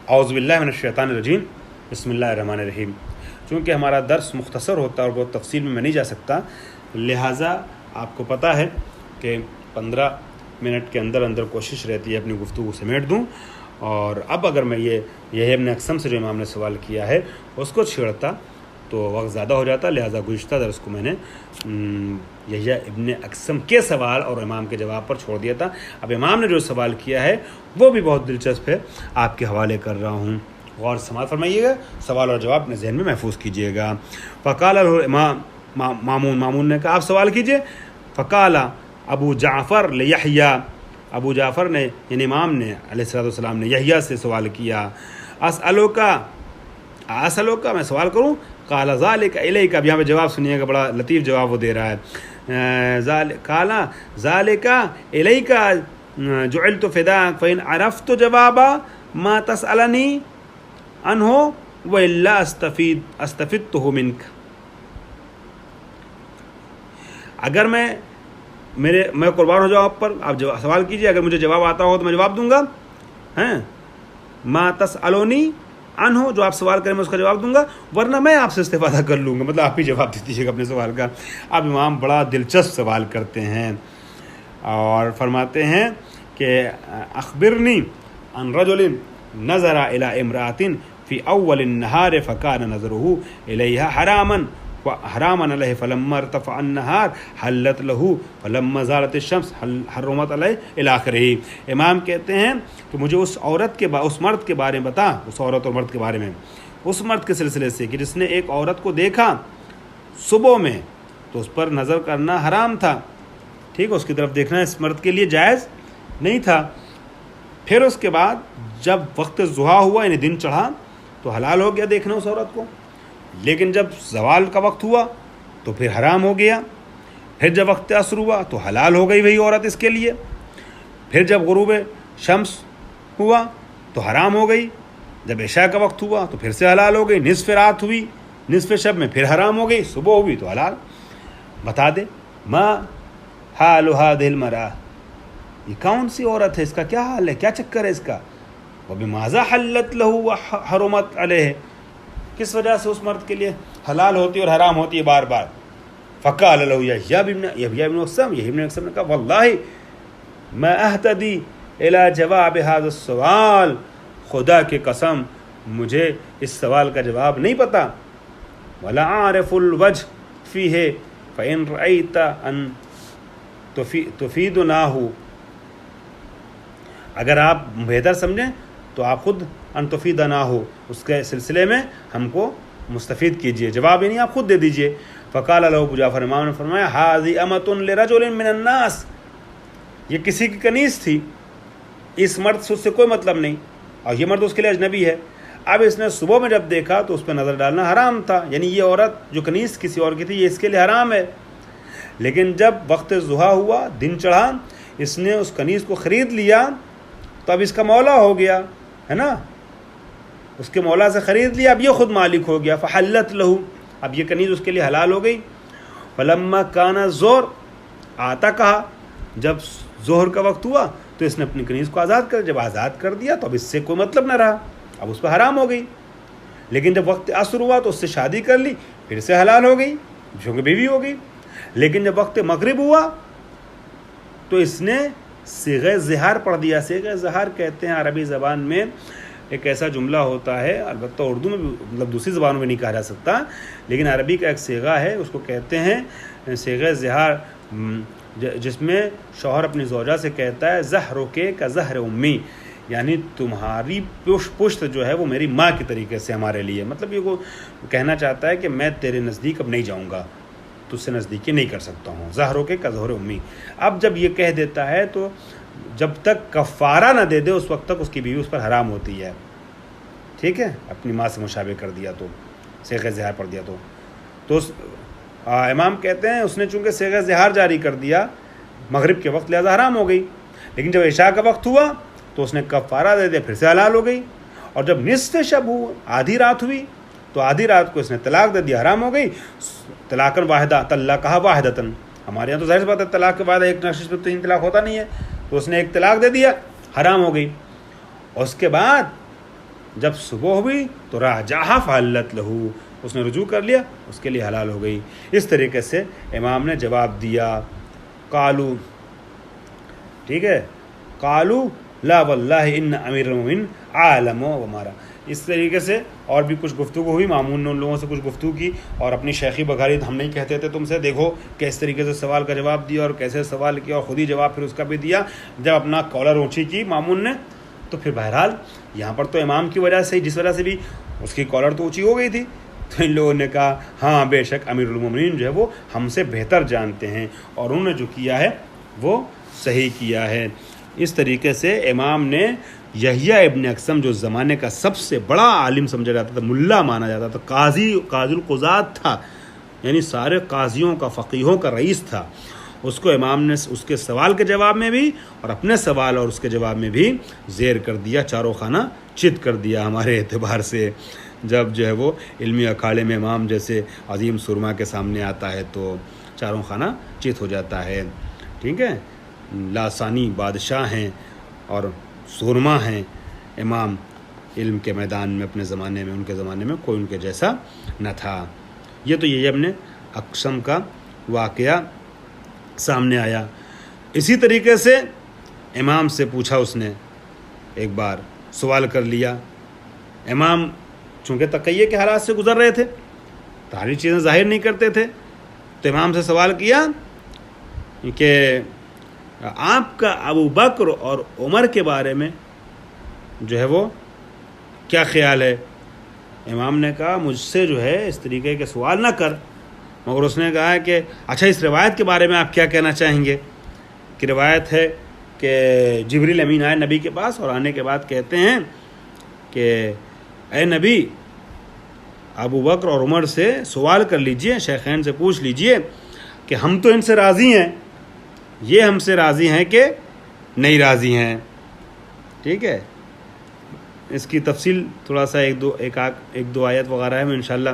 اعوذ باللہ من الشیطان الرجیم، بسم اللہ الرحمن الرحیم۔ چونکہ ہمارا درس مختصر ہوتا ہے اور بہت تفصیل میں نہیں جا سکتا، لہٰذا آپ کو پتہ ہے کہ 15 منٹ کے اندر اندر کوشش رہتی ہے اپنی گفتگو سمیٹ دوں۔ اور اب اگر میں یہ ابن اقسم سے جو امام نے سوال کیا ہے اس کو چھیڑتا تو وقت زیادہ ہو جاتا، لہٰذا گزشتہ درس کو میں نے یحییٰ ابن اقسم کے سوال اور امام کے جواب پر چھوڑ دیا تھا۔ اب امام نے جو سوال کیا ہے وہ بھی بہت دلچسپ ہے، آپ کے حوالے کر رہا ہوں، غور سماعت فرمائیے گا، سوال اور جواب اپنے ذہن میں محفوظ کیجیے گا۔ فقال الامام مامون نے کہا آپ سوال کیجیے۔ فقال ابو جعفر لیحییٰ، ابو جعفر نے یعنی امام نے علیہ السلام نے یحییٰ سے سوال کیا، اسألوکا میں سوال کروں؟ قال ذالک الیک، اب یہاں پہ جواب سنیے گا، بڑا لطیف جواب وہ دے رہا ہے۔ قال ذالک الیک جعلت فداک فإن عرفت جوابا ما تسألنی عنہ وإلا استفدته منک۔ اگر میں قربان ہو جاؤں آپ پر، آپ سوال کیجئے، اگر مجھے جواب آتا ہو تو میں جواب دوں گا، ہیں ما تسألونی عنہ، جو آپ سوال کریں میں اس کا جواب دوں گا، ورنہ میں آپ سے استفادہ کر لوں گا، مطلب آپ ہی جواب دے دیجیے گا اپنے سوال کا۔ اب امام بڑا دلچسپ سوال کرتے ہیں اور فرماتے ہیں کہ اخبرنی عن رجل نظر الى امرأة في اول النهار فكان نظره اليها حراما علیہ فلما ارتفع النهار حلت له فلما زالت الشمس حرمت علیہ الی آخرہ۔ امام کہتے ہیں کہ مجھے اس مرد کے بارے میں بتا، اس عورت اور مرد کے بارے میں، اس مرد کے سلسلے سے کہ جس نے ایک عورت کو دیکھا صبح میں تو اس پر نظر کرنا حرام تھا، ٹھیک ہے، اس کی طرف دیکھنا اس مرد کے لیے جائز نہیں تھا، پھر اس کے بعد جب وقت ضحیٰ ہوا یعنی دن چڑھا تو حلال ہو گیا دیکھنا اس عورت کو، لیکن جب زوال کا وقت ہوا تو پھر حرام ہو گیا، پھر جب وقت عصر ہوا تو حلال ہو گئی وہی عورت اس کے لیے، پھر جب غروب شمس ہوا تو حرام ہو گئی، جب عشاء کا وقت ہوا تو پھر سے حلال ہو گئی، نصف رات ہوئی، نصف شب میں پھر حرام ہو گئی، صبح ہوئی تو حلال۔ بتا دے ما حال هذه المرأة، یہ کون سی عورت ہے، اس کا کیا حال ہے، کیا چکر ہے اس کا، وبماذا حلت له وحرمت علیہ، کس وجہ سے اس مرد کے لیے حلال ہوتی اور حرام ہوتی ہے بار بار۔ فقال له یحییٰ ابن اقسم، یحییٰ ابن اقسم نے کہا واللہ ما اہتدی الی جواب هذا السوال، خدا کی قسم مجھے اس سوال کا جواب نہیں پتا، ولا اعرف الوجہ فیہ فإن رأیت ان تفیدناہ، اگر آپ بہتر سمجھیں تو آپ خود ان تفیدناہ اس کے سلسلے میں ہم کو مستفید کیجئے، جواب یعنی آپ خود دے دیجئے۔ فقال له ابو جعفر، امام نے فرمایا هذه امة لرجل من الناس، یہ کسی کی کنیز تھی، اس مرد سے اس سے کوئی مطلب نہیں اور یہ مرد اس کے لیے اجنبی ہے، اب اس نے صبح میں جب دیکھا تو اس پہ نظر ڈالنا حرام تھا، یعنی یہ عورت جو کنیز کسی اور کی تھی یہ اس کے لیے حرام ہے، لیکن جب وقت ضحیٰ ہوا دن چڑھا اس نے اس کنیز کو خرید لیا تو اب اس کا مولا ہو گیا، ہے نا، اس کے مولا سے خرید لیا، اب یہ خود مالک ہو گیا، فحلت لہو، اب یہ کنیز اس کے لیے حلال ہو گئی۔ فلما کان الظہر، آتا کہا جب ظہر کا وقت ہوا تو اس نے اپنی کنیز کو آزاد کر، جب آزاد کر دیا تو اب اس سے کوئی مطلب نہ رہا، اب اس پہ حرام ہو گئی، لیکن جب وقت عصر ہوا تو اس سے شادی کر لی، پھر سے حلال ہو گئی، چونکہ بیوی ہو گئی، لیکن جب وقت مغرب ہوا تو اس نے صیغہ زہار پڑھ دیا۔ صیغہ زہار کہتے ہیں عربی زبان میں ایک ایسا جملہ ہوتا ہے، البتہ اردو میں بھی مطلب دوسری زبانوں میں نہیں کہا جا سکتا، لیکن عربی کا ایک صیغہ ہے، اس کو کہتے ہیں صیغہ زہار، جس میں شوہر اپنی زوجہ سے کہتا ہے زہرک کا زہر امی، یعنی تمہاری پشت جو ہے وہ میری ماں کے طریقے سے ہمارے لیے، مطلب یہ وہ کہنا چاہتا ہے کہ میں تیرے نزدیک اب نہیں جاؤں گا، تجھ سے نزدیکی نہیں کر سکتا ہوں، زہرک کا زہر امی۔ اب جب یہ کہہ دیتا ہے تو جب تک کفارہ نہ دے دے اس وقت تک اس کی بیوی اس پر حرام ہوتی ہے، ٹھیک ہے، اپنی ماں سے مشابہ کر دیا تو، صیغہ زہار پڑھ دیا تو امام کہتے ہیں اس نے چونکہ صیغہ زہار جاری کر دیا مغرب کے وقت لہذا حرام ہو گئی، لیکن جب عشاء کا وقت ہوا تو اس نے کفارہ دے دیا، پھر سے حلال ہو گئی، اور جب نصف شب ہوا، آدھی رات ہوئی تو آدھی رات کو اس نے طلاق دے دیا، حرام ہو گئی، طلاقاً واحدہ، طلقها واحدۃ، ہمارے یہاں تو ظاہر سی بات ہے طلاق کے بعد ایک نشست میں 3 طلاق ہوتا نہیں ہے، تو اس نے ایک طلاق دے دیا، حرام ہو گئی، اور اس کے بعد جب صبح ہوئی تو راجعہ فحلت لہو، اس نے رجوع کر لیا، اس کے لیے حلال ہو گئی۔ اس طریقے سے امام نے جواب دیا۔ قالو، ٹھیک ہے، قالو لا واللہ ان امیر المومنین عالم ومارا۔ اس طریقے سے اور بھی کچھ گفتگو ہوئی، مامون نے ان لوگوں سے کچھ گفتگو کی اور اپنی شیخی بگھاری، ہم نہیں کہتے تھے تم سے، دیکھو کس طریقے سے سوال کا جواب دیا اور کیسے سوال کیا، اور خود ہی جواب پھر اس کا بھی دیا۔ جب اپنا کالر اونچی کی مامون نے تو پھر بہرحال یہاں پر تو امام کی وجہ سے، جس وجہ سے بھی اس کی کالر تو اونچی ہو گئی تھی، تو ان لوگوں نے کہا ہاں بے شک امیر المومنین جو ہے وہ ہم سے بہتر جانتے ہیں اور انہوں نے جو کیا ہے وہ صحیح کیا ہے۔ اس طریقے سے امام نے یحییٰ ابن اقسم، جو زمانے کا سب سے بڑا عالم سمجھا جاتا تھا، ملا مانا جاتا تھا، قاضی القضات تھا، یعنی سارے قاضیوں کا، فقیہوں کا رئیس تھا، اس کو امام نے اس کے سوال کے جواب میں بھی اور اپنے سوال اور اس کے جواب میں بھی زیر کر دیا، چاروں خانہ چت کر دیا ہمارے اعتبار سے۔ جب جو ہے وہ علمی اکھاڑے میں امام جیسے عظیم سرما کے سامنے آتا ہے تو چاروں خانہ چت ہو جاتا ہے، ٹھیک ہے۔ لاسانی بادشاہ ہیں اور سرما ہیں امام علم کے میدان میں اپنے زمانے میں، ان کے زمانے میں کوئی ان کے جیسا نہ تھا۔ یہ تو یہ ابن اقسم کا واقعہ سامنے آیا۔ اسی طریقے سے امام سے پوچھا، اس نے ایک بار سوال کر لیا، امام چونکہ تقیہ کے حالات سے گزر رہے تھے، ساری چیزیں ظاہر نہیں کرتے تھے، تو امام سے سوال کیا کہ آپ کا ابو بکر اور عمر کے بارے میں جو ہے وہ کیا خیال ہے؟ امام نے کہا مجھ سے جو ہے اس طریقے کے سوال نہ کر، مگر اس نے کہا کہ اچھا اس روایت کے بارے میں آپ کیا کہنا چاہیں گے؟ کہ روایت ہے کہ جبریل امین آئے نبی کے پاس اور آنے کے بعد کہتے ہیں کہ اے نبی، ابو بکر اور عمر سے سوال کر لیجئے، شیخین سے پوچھ لیجئے کہ ہم تو ان سے راضی ہیں، یہ ہم سے راضی ہیں کہ نہیں راضی ہیں، ٹھیک ہے۔ اس کی تفصیل تھوڑا سا ایک دو آیت وغیرہ ہے، میں انشاءاللہ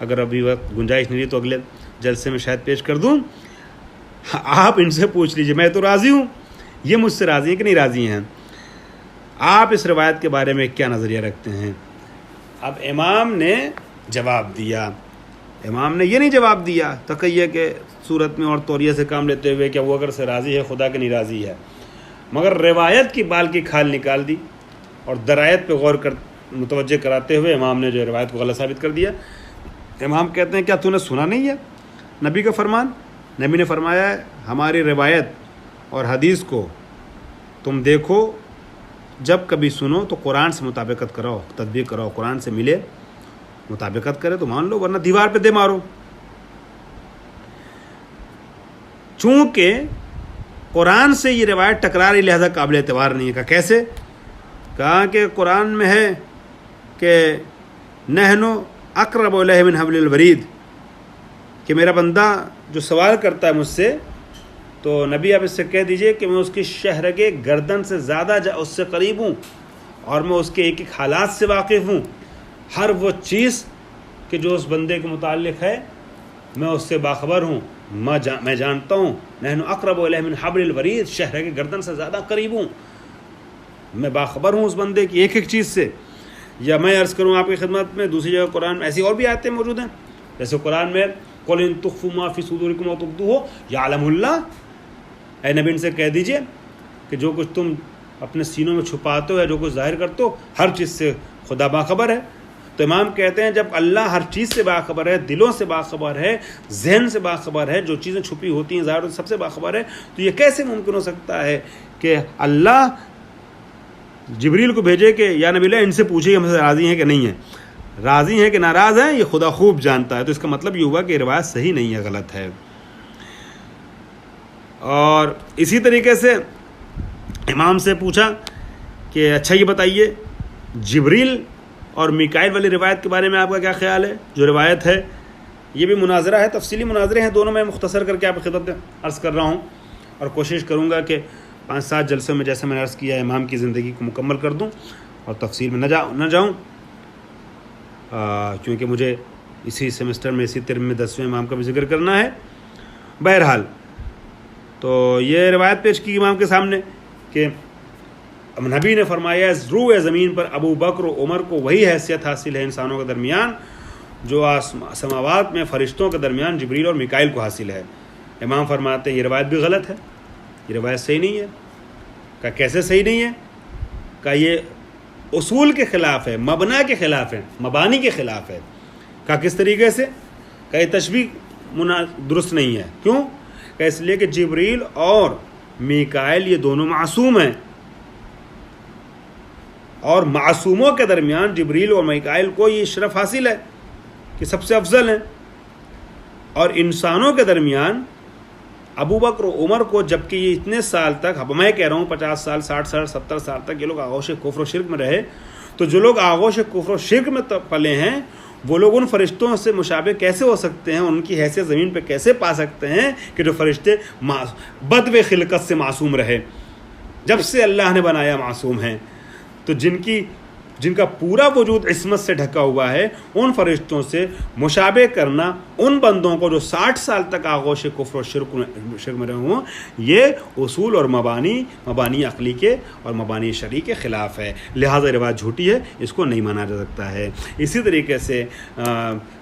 اگر ابھی وقت گنجائش نہیں رہی تو اگلے جلسے میں شاید پیش کر دوں۔ آپ ان سے پوچھ لیجئے، میں تو راضی ہوں، یہ مجھ سے راضی ہیں کہ نہیں راضی ہیں، آپ اس روایت کے بارے میں کیا نظریہ رکھتے ہیں؟ اب امام نے جواب دیا، امام نے یہ نہیں جواب دیا تقیہ کے صورت میں اور توریہ سے کام لیتے ہوئے کہ وہ اگر سے راضی ہے خدا کے نہیں راضی ہے، مگر روایت کی بال کی کھال نکال دی اور درایت پہ غور متوجہ کراتے ہوئے امام نے جو روایت کو غلط ثابت کر دیا۔ امام کہتے ہیں کیا تو نے سنا نہیں ہے نبی کا فرمان؟ نبی نے فرمایا ہے ہماری روایت اور حدیث کو تم دیکھو، جب کبھی سنو تو قرآن سے مطابقت کرو، تطبیق کرو، قرآن سے ملے مطابقت کرے تو مان لو، ورنہ دیوار پہ دے مارو۔ چونکہ قرآن سے یہ روایت ٹکرا رہی لہذا قابل اعتبار نہیں ہے۔ کہا کیسے؟ کہا کہ قرآن میں ہے کہ نحن اقرب الیہ من حبل الورید، کہ میرا بندہ جو سوال کرتا ہے مجھ سے تو نبی آپ اس سے کہہ دیجئے کہ میں اس کی شہرگ گردن سے زیادہ اس سے قریب ہوں اور میں اس کے ایک ایک حالات سے واقف ہوں، ہر وہ چیز کہ جو اس بندے کے متعلق ہے میں اس سے باخبر ہوں، میں جانتا ہوں۔ نحن اقرب الیہ من حبل الورید، شہرگ گردن سے زیادہ قریب ہوں، میں باخبر ہوں اس بندے کی ایک ایک چیز سے۔ یا میں عرض کروں آپ کی خدمت میں، دوسری جگہ قرآن میں ایسی اور بھی آیتیں موجود ہیں، جیسے قرآن میں قل ان تخفوا ما فی صدورکم او تبدوہ یعلم اللہ، اے نبی ان سے کہہ دیجئے کہ جو کچھ تم اپنے سینوں میں چھپاتے ہو یا جو کچھ ظاہر کرتے ہو ہر چیز سے خدا باخبر ہے۔ تو امام کہتے ہیں جب اللہ ہر چیز سے باخبر ہے، دلوں سے باخبر ہے، ذہن سے باخبر ہے، جو چیزیں چھپی ہوتی ہیں ظاہر سب سے باخبر ہے، تو یہ کیسے ممکن ہو سکتا ہے کہ اللہ جبریل کو بھیجے کہ یا نبی اللہ ان سے پوچھے کہ ہم سے راضی ہیں کہ نہیں ہیں، راضی ہیں کہ ناراض ہیں، یہ خدا خوب جانتا ہے۔ تو اس کا مطلب یہ ہوا کہ یہ روایت صحیح نہیں ہے، غلط ہے۔ اور اسی طریقے سے امام سے پوچھا کہ اچھا یہ بتائیے جبریل اور میکائیل والی روایت کے بارے میں آپ کا کیا خیال ہے؟ جو روایت ہے یہ بھی مناظرہ ہے، تفصیلی مناظرے ہیں دونوں، میں مختصر کر کے آپ کی خدمت میں عرض کر رہا ہوں اور کوشش کروں گا کہ 5-7 جلسوں میں جیسے میں نے عرض کیا امام کی زندگی کو مکمل کر دوں اور تفصیل میں نہ جاؤں، کیونکہ مجھے اسی سیمسٹر میں اسی ترم میں 10ویں امام کا بھی ذکر کرنا ہے۔ بہرحال تو یہ روایت پیش کی امام کے سامنے کہ نبی نے فرمایا روئے زمین پر ابو بکر و عمر کو وہی حیثیت حاصل ہے انسانوں کے درمیان جو سماوات میں فرشتوں کے درمیان جبریل اور میکائیل کو حاصل ہے۔ امام فرماتے ہیں یہ روایت بھی غلط ہے، یہ روایت صحیح نہیں ہے۔ کہ کیسے صحیح نہیں ہے؟ کہ یہ اصول کے خلاف ہے، مبنا کے خلاف ہے، مبانی کے خلاف ہے۔ کہ کس طریقے سے؟ کہ یہ تشبیہ درست نہیں ہے۔ کیوں؟ کہ اس لیے کہ جبریل اور میکائیل یہ دونوں معصوم ہیں، اور معصوموں کے درمیان جبریل اور میکائیل کو یہ شرف حاصل ہے کہ سب سے افضل ہیں، اور انسانوں کے درمیان ابو بکر و عمر کو، جبکہ یہ اتنے سال تک، اب میں کہہ رہا ہوں 50 سال 60 سال 70 سال تک یہ لوگ آغوش کفر و شرک میں رہے، تو جو لوگ آغوش کفر و شرک میں پلے ہیں وہ لوگ ان فرشتوں سے مشابہ کیسے ہو سکتے ہیں، ان کی حیثیت زمین پہ کیسے پا سکتے ہیں کہ جو فرشتے بدو خلقت سے معصوم رہے، جب سے اللہ نے بنایا معصوم ہیں۔ تو جن کا پورا وجود عصمت سے ڈھکا ہوا ہے، ان فرشتوں سے مشابہ کرنا ان بندوں کو جو 60 سال تک آغوش کفر و شرک میں رہے ہوں، یہ اصول اور مبانی عقلی کے اور مبانی شرعی کے خلاف ہے، لہٰذا روایت جھوٹی ہے، اس کو نہیں مانا جا سکتا ہے۔ اسی طریقے سے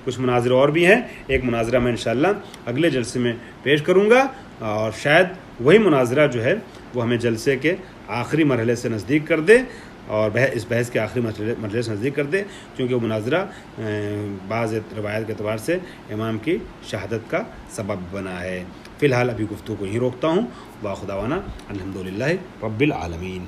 کچھ مناظرے اور بھی ہیں، ایک مناظرہ میں انشاءاللہ اگلے جلسے میں پیش کروں گا، اور شاید وہی مناظرہ جو ہے وہ ہمیں جلسے کے آخری مرحلے سے نزدیک کر دے، اور اس بحث کے آخری مرحلے سے نزدیک کر دے، کیونکہ وہ مناظرہ بعض روایت کے اعتبار سے امام کی شہادت کا سبب بنا ہے۔ فی الحال ابھی گفتگو کو یہیں روکتا ہوں۔ واخر دعوانا الحمدللہ رب العالمین۔